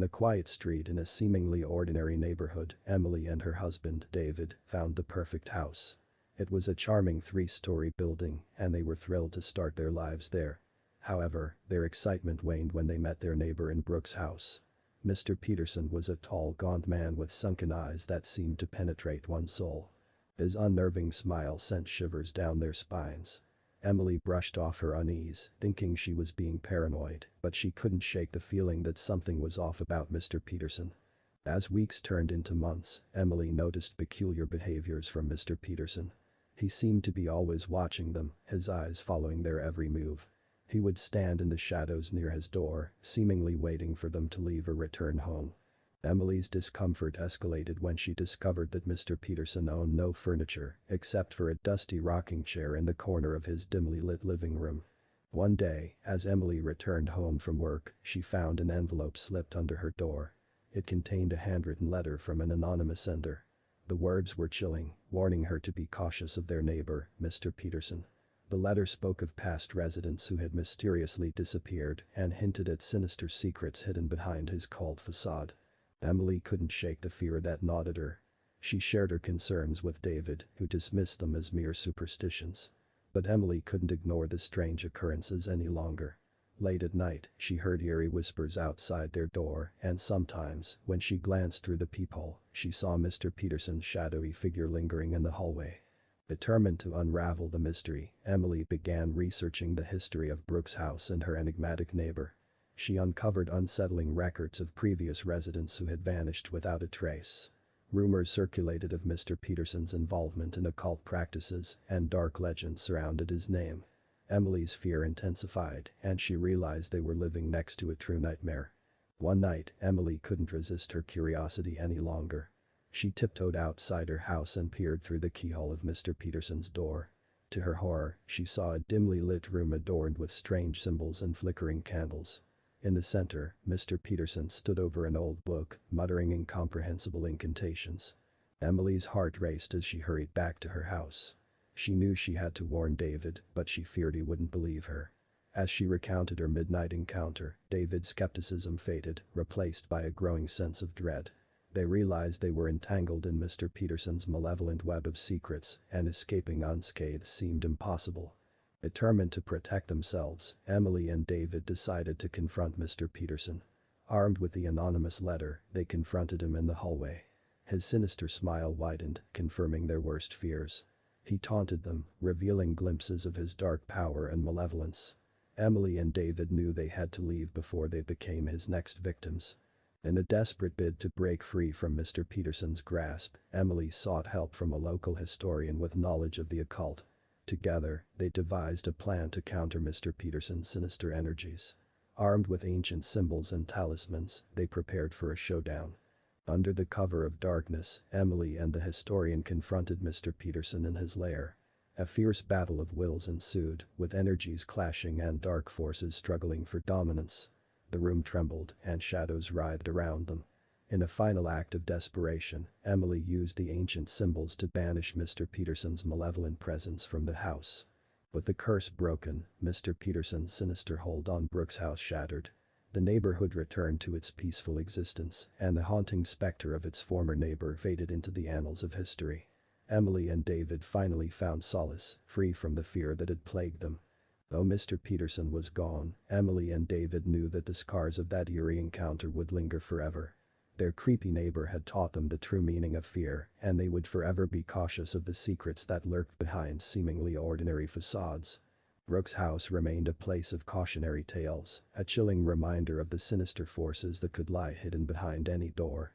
In a quiet street in a seemingly ordinary neighborhood, Emily and her husband, David, found the perfect house. It was a charming three-story building, and they were thrilled to start their lives there. However, their excitement waned when they met their neighbor in Brooks' house. Mr. Peterson was a tall, gaunt man with sunken eyes that seemed to penetrate one's soul. His unnerving smile sent shivers down their spines. Emily brushed off her unease, thinking she was being paranoid, but she couldn't shake the feeling that something was off about Mr. Peterson. As weeks turned into months, Emily noticed peculiar behaviors from Mr. Peterson. He seemed to be always watching them, his eyes following their every move. He would stand in the shadows near his door, seemingly waiting for them to leave or return home. Emily's discomfort escalated when she discovered that Mr. Peterson owned no furniture except for a dusty rocking chair in the corner of his dimly lit living room. One day, as Emily returned home from work, she found an envelope slipped under her door. It contained a handwritten letter from an anonymous sender. The words were chilling, warning her to be cautious of their neighbor, Mr. Peterson. The letter spoke of past residents who had mysteriously disappeared and hinted at sinister secrets hidden behind his cold facade. Emily couldn't shake the fear that gnawed at her. She shared her concerns with David, who dismissed them as mere superstitions. But Emily couldn't ignore the strange occurrences any longer. Late at night, she heard eerie whispers outside their door, and sometimes, when she glanced through the peephole, she saw Mr. Peterson's shadowy figure lingering in the hallway. Determined to unravel the mystery, Emily began researching the history of Brooks' house and her enigmatic neighbor. She uncovered unsettling records of previous residents who had vanished without a trace. Rumors circulated of Mr. Peterson's involvement in occult practices, and dark legends surrounded his name. Emily's fear intensified, and she realized they were living next to a true nightmare. One night, Emily couldn't resist her curiosity any longer. She tiptoed outside her house and peered through the keyhole of Mr. Peterson's door. To her horror, she saw a dimly lit room adorned with strange symbols and flickering candles. In the center, Mr. Peterson stood over an old book, muttering incomprehensible incantations. Emily's heart raced as she hurried back to her house. She knew she had to warn David, but she feared he wouldn't believe her. As she recounted her midnight encounter, David's skepticism faded, replaced by a growing sense of dread. They realized they were entangled in Mr. Peterson's malevolent web of secrets, and escaping unscathed seemed impossible. Determined to protect themselves, Emily and David decided to confront Mr. Peterson. Armed with the anonymous letter, they confronted him in the hallway. His sinister smile widened, confirming their worst fears. He taunted them, revealing glimpses of his dark power and malevolence. Emily and David knew they had to leave before they became his next victims. In a desperate bid to break free from Mr. Peterson's grasp, Emily sought help from a local historian with knowledge of the occult. Together, they devised a plan to counter Mr. Peterson's sinister energies. Armed with ancient symbols and talismans, they prepared for a showdown. Under the cover of darkness, Emily and the historian confronted Mr. Peterson in his lair. A fierce battle of wills ensued, with energies clashing and dark forces struggling for dominance. The room trembled, and shadows writhed around them. In a final act of desperation, Emily used the ancient symbols to banish Mr. Peterson's malevolent presence from the house. With the curse broken, Mr. Peterson's sinister hold on Brooks' house shattered. The neighborhood returned to its peaceful existence, and the haunting specter of its former neighbor faded into the annals of history. Emily and David finally found solace, free from the fear that had plagued them. Though Mr. Peterson was gone, Emily and David knew that the scars of that eerie encounter would linger forever. Their creepy neighbor had taught them the true meaning of fear, and they would forever be cautious of the secrets that lurked behind seemingly ordinary facades. Brooks' house remained a place of cautionary tales, a chilling reminder of the sinister forces that could lie hidden behind any door.